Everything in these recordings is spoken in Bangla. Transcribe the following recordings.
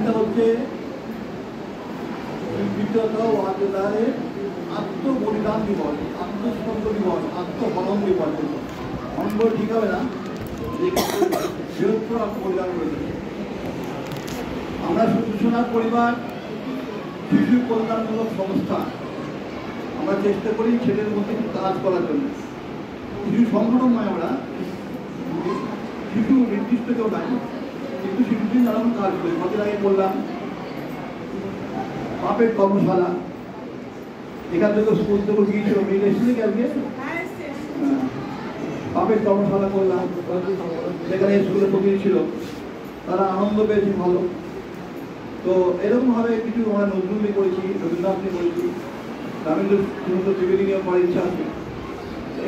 দিনটা হচ্ছে আত্মবলিদান দিবস, আত্মস্পন্দ দিবস, আত্মহনন দিবস। হনন ঠিক হবে না, বৃহত্তর আত্মবলিদান করেছে। আমরা সুষমার পরিবার শিশু কল্যাণমূলক সংস্থা, আমরা চেষ্টা করি ছেলের মধ্যে কাজ করার জন্য। শিশু সংগঠন নয়, আমরা শিশু নির্দিষ্ট কেউ নাই, কিন্তু শিশুদের নানান কাজ করি। কদিন আগে বললাম পাপের কর্মশালা, এখান থেকে স্কুল থেকে গিয়েছিল, মেয়ে এসেছিল কি আজকে? পাপের কর্মশালা করলাম, সেখানে স্কুলে প্রতিনিধি ছিল, তারা আনন্দ পেয়েছে ভালো। তো এরকমভাবে কিছু আমরা নজরুলি করেছি, রবীন্দ্রনাথ নিয়ে করেছি, রবীন্দ্র ত্রিবেদী নিয়ে করার ইচ্ছা আছে।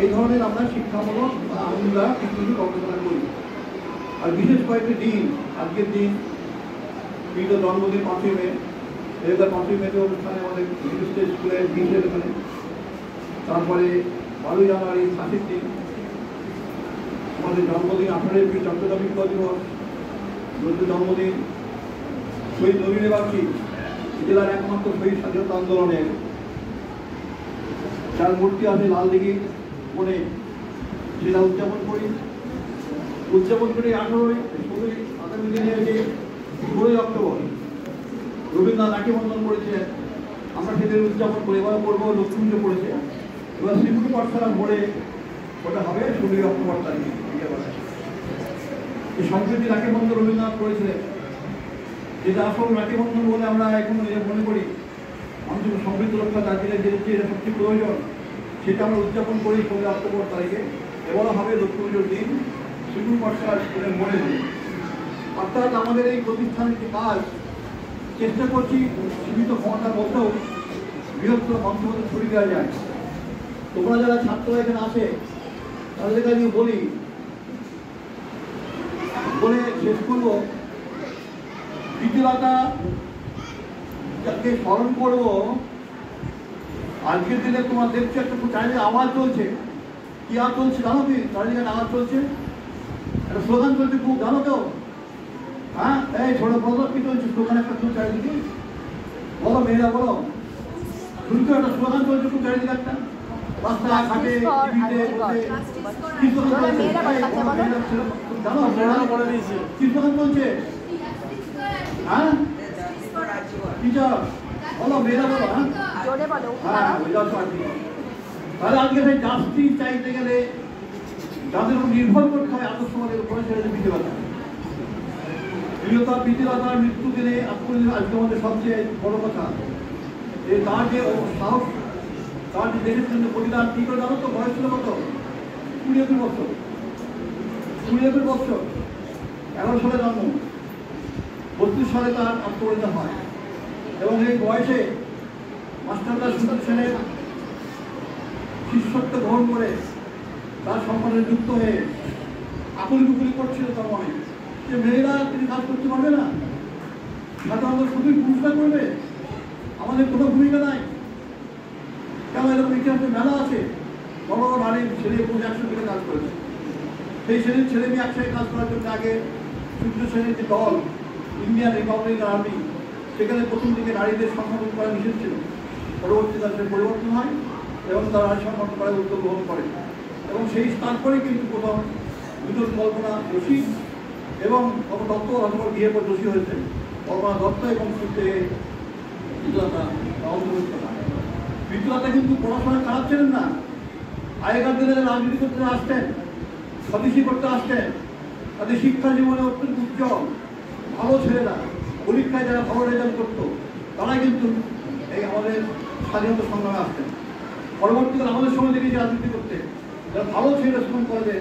এই ধরনের আমরা শিক্ষামূলক বা আনন্দ কিছু কিছু কর্মশালা করি। আর বিশেষ কয়েকটি দিন, আজকের দিন বিগত জন্মদিন 5ই মে, এবার 5ই মেতে অনুষ্ঠানে আমাদের নির্দিষ্ট স্কুলের বিশেষ ওখানে। তারপরে 12ই জানুয়ারি ফাঁসির দিন, আমাদের জন্মদিন 18 এপ্রিল চট্টগ্রাম বিপ্লব দিবস, নতুন জন্মদিন শহীদ নবীনে বাকি জেলার একমাত্র শহীদ স্বাধীনতা আন্দোলনের, যার মূর্তি আছে লালদিঘি বনে, সেটা উদযাপন করি। আগামী দিনে যে 16ই অক্টোবর রবীন্দ্রনাথ রাখি বন্ধন করেছিলেন, আমরা সেদিন উদযাপন করি। এবার করবো লক্ষ্মী পুজো করেছে, এবার শ্রীপুর পাঠশালা ভোরে ওটা হবে 16ই অক্টোবর তারিখে। এই সম্প্রীতি রাখি বন্ধন রবীন্দ্রনাথ করেছিলেন, যেটা আসল রাখি বন্ধন বলে আমরা এখন মনে করি। মানুষের সমৃদ্ধ রক্ষা জাতির যে এটা সবচেয়ে প্রয়োজন, সেটা আমরা উদযাপন করি 16ই অক্টোবর তারিখে। এবারও হবে লক্ষ্মী পুজোর দিন শ্রীপুর পাঠশালা স্কুলের মনে দিন। অর্থাৎ আমাদের এই প্রতিষ্ঠানের যে কাজ, চেষ্টা করছি সীমিত ক্ষমতা বলতেও বৃহত্তর মন্ত্রমতে ছড়িয়ে দেওয়া যায়। তোমরা যারা ছাত্ররা এখানে আসে তাদের কাছে বলে শেষ করবো, দ্বিতীয়তা যাকে স্মরণ করবো। আজকের দিনে তোমার দেখছো একটা চারিদিকে আওয়াজ চলছে, কি আওয়াজ চলছে জানো? কি চারিদিকে আওয়াজ চলছে? একটা স্লোগান চলছে খুব, জানো কেউ? হ্যাঁ, এই ছোট বলো কি চলছে স্লোগান একটা খুব চারিদিকে? বলো মেয়েরা বলো, শুনছো একটা স্লোগান চলছে খুব চারিদিকে একটা, রাস্তা ঘাটে টিভিতে কি স্লোগান চলছে? জানো কি স্লোগান চলছে? হ্যাঁ টিচার বলো, মেয়েরা বলো। হ্যাঁ, তাহলে আজকে সেই জাস্টিস চাইতে গেলে যাদের উপর নির্ভর করতে হয় আদর্শবাদের উপরে, সেটা হচ্ছে বিদ্যালয়। বিদ্যালয় মৃত্যু দিনে আজকে আমাদের সবচেয়ে বড় কথা, যে তার যে সাহস, তার যে দেশের জন্য বলিদান কি করে জানো তো? বয়স ছিল কত? 20 বছর। 20 বছর, 11 সালে জন্ম, 32 সালে তার আত্মবলিদান হয়। এবং এই বয়সে মাস্টারদা সুন্দর সেনের শিষ্যত্ব গ্রহণ করে তার সম্মানে যুক্ত হয়ে আকুলি কুকুলি করছিল তার মনে, যে মেয়েরা তিনি কাজ করতে পারবে না, সাধারণত শুধুই পুরস্কার করবে, আমাদের কোনো ভূমিকা নাই। কেন এরকম ইতিহাসে মেলা আছে, বড় বড় নারীর ছেলে পুরুষ 100 মিলে কাজ করেছে। সেই শ্রেণীর ছেলে মেয়ে একসাথে কাজ করার জন্য আগে সূর্য সেনের যে দল, ইন্ডিয়ান রিপাবলিক আর্মি, সেখানে প্রথম দিকে নারীদের সম্বোধন করা নিষেধ ছিল। পরবর্তীকালে সে পরিবর্তন হয় এবং তারা নারী সম্মান করার উদ্যোগ গ্রহণ করে। এবং সেই তারপরে কিন্তু প্রথম দুজন কল্পনা দোষী এবং দত্ত অথবা বিয়ে পর দোষী হয়েছে, কল্পনা দত্ত এবং বিদ্যুলতা অন্তর্ভুক্ত না। বিদ্যুলতা কিন্তু পড়াশোনা খারাপ ছিলেন না। আগেকার দিনে রাজনীতি করতে আসতেন, স্বদেশী করতে আসতেন, তাদের শিক্ষা জীবনে অত্যন্ত উজ্জ্বল ভালো ছেলেরা, পরীক্ষায় যারা ভালো রেজাল্ট করতো, তারা কিন্তু এই আমাদের স্বাধীনতা সংগ্রামে আসতেন। পরবর্তীকালে আমাদের সময় থেকে যে রাজনীতি করতে যারা ভালো ছেলেরা স্কুল কলেজে,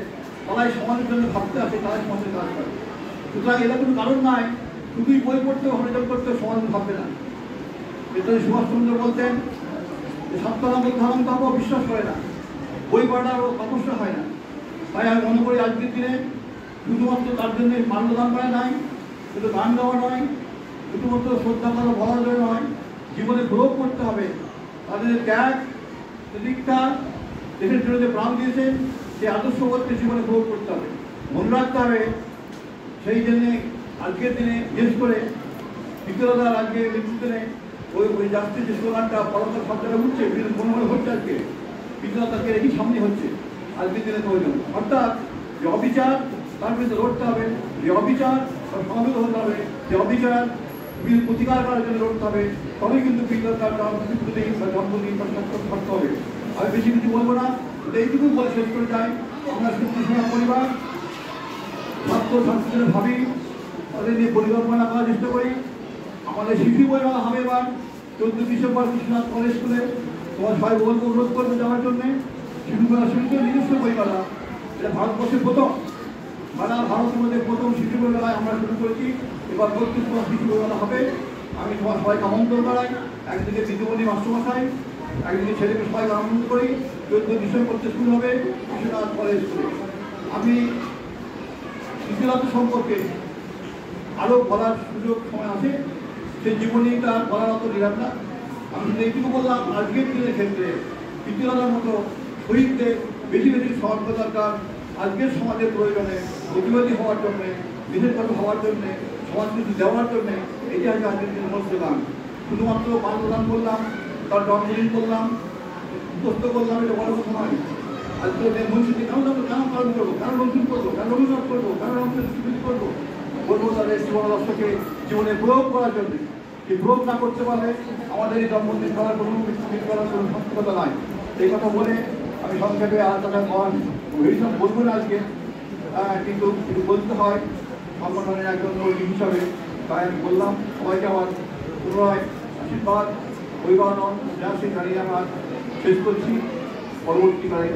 তারাই সমাজের জন্য ভাবতে আসে, তারাই সমাজের কাজ করে। সুতরাং এটা কোনো কারণ নয় শুধুই বই পড়তেও ভালো রেজাল্ট করতেও সমাজ ভাববে না। নেতাজি সুভাষচন্দ্র বলতেন যে সপ্তাহ ধারণ পাবো বিশ্বাস করে না, বই পড়ার সমস্যা হয় না। তাই আমি মনে করি আজকের দিনে শুধুমাত্র তার জন্য মাল্যদান করা নাই, শুধু গান গাওয়া নয়, শুধুমাত্র শ্রদ্ধা করা বলার জন্য নয়, জীবনে প্রয়োগ করতে হবে। তাদের ত্যাগ দীক্ষা, দেশের জন্য যে প্রাণ দিয়েছেন, সেই আদর্শবোধকে জীবনে প্রয়োগ করতে হবে, মনে রাখতে হবে। সেই জন্যে আজকের দিনে বিশেষ করে বিদ্যালয়দার আজকে নেতৃত্বে ওই জাস্টিস যে স্লোগানটা পরবর্তী শব্দটা উঠছে মনে মনে হচ্ছে আজকে বিদ্যালয়দাকে একই সামনে হচ্ছে আজকের দিনে প্রয়োজন। অর্থাৎ যে অবিচার তার বিরুদ্ধে লড়তে হবে, যে অবিচার সমাবেত হতে হবে, যে অবিচার প্রতিকার করার জন্য লড়তে হবে, তবেই কিন্তু বিদ্যালয় জন্মদিন বা জন্মদিন বা স্বাক্ষর থাকতে হবে। আমি বেশি কিছু বলবো না, এইটুকু বলে শেষ করে যাই। আমরা সুন্দর পরিবার ছাত্র ছাত্রীদের ভাবি তাদের নিয়ে পরিকল্পনা করার চেষ্টা করি। আমাদের শিশু বইমেলা হবে এবার 14 ডিসেম্বর বিশ্বনাথ কলেজ স্কুলে। তোমার সবাই বলবো, অনুরোধ করবো যাওয়ার জন্যে। শিশু মেলা শুরু করে নিজস্ব বইমেলা, এটা ভারতবর্ষের প্রথম, সারা ভারতের মধ্যে প্রথম শিশু বইমেলায় আমরা শুরু করেছি। এবার 32তম শিশু বইমেলা হবে। আমি তোমার সবাইকে আমন্ত্রণ করাই, একদিকে বিদ্যুমণি মাস্টারমশাই, একদিকে ছেলেকে সবাইকে আমন্ত্রণ করি। 14 ডিসেম্বর থেকে শুরু হবে বিশ্বনাথ কলেজ স্কুলে। আমি ইতিহাস সম্পর্কে আরও বলার সুযোগ সময় আছে, সেই জীবনীটা বলার অত নিরাম না। আমি শুধু এইটুকু বললাম, আজকের দিনের ক্ষেত্রে ইতিহাসের মতো শহীদদের বেশি বেশি স্মরণ করা দরকার। আজকের সমাজের প্রয়োজনে প্রতিবাদী হওয়ার জন্যে, দেশের কথা হওয়ার জন্যে, সমাজ কিছু দেওয়ার জন্যে, এটি আজকে আজকের দিনের মূল স্লোগান। শুধুমাত্র মানবদান করলাম, তার জন্মদিন করলাম, মুখস্থ করলাম, এটা বড় কথা নয়। আজকে মনীষীকে কেন পালন করবো, কেন নতুন করবো, কেন রবীন্দ্রনাথ করবো, কেন রবীন্দ্রনাথ করবো, বলবো তাদের জীবনাদর্শকে জীবনে প্রয়োগ করার জন্য। এই প্রয়োগ না করতে পারলে আমাদের এই জন্মদিন করার কোনো সার্থকতা নাই। এই কথা বলে আমি সংক্ষেপে আর কথা ভীষণ বলবো না আজকে, কিন্তু বলতে হয় সংগঠনের একজন কর্মী হিসাবে। তাই আমি বললাম, সবাইকে আমার পুনরায় আশীর্বাদ অভিবাদন জানাচ্ছি, জানিয়ে আমরা শেষ করছি। পরবর্তীকালে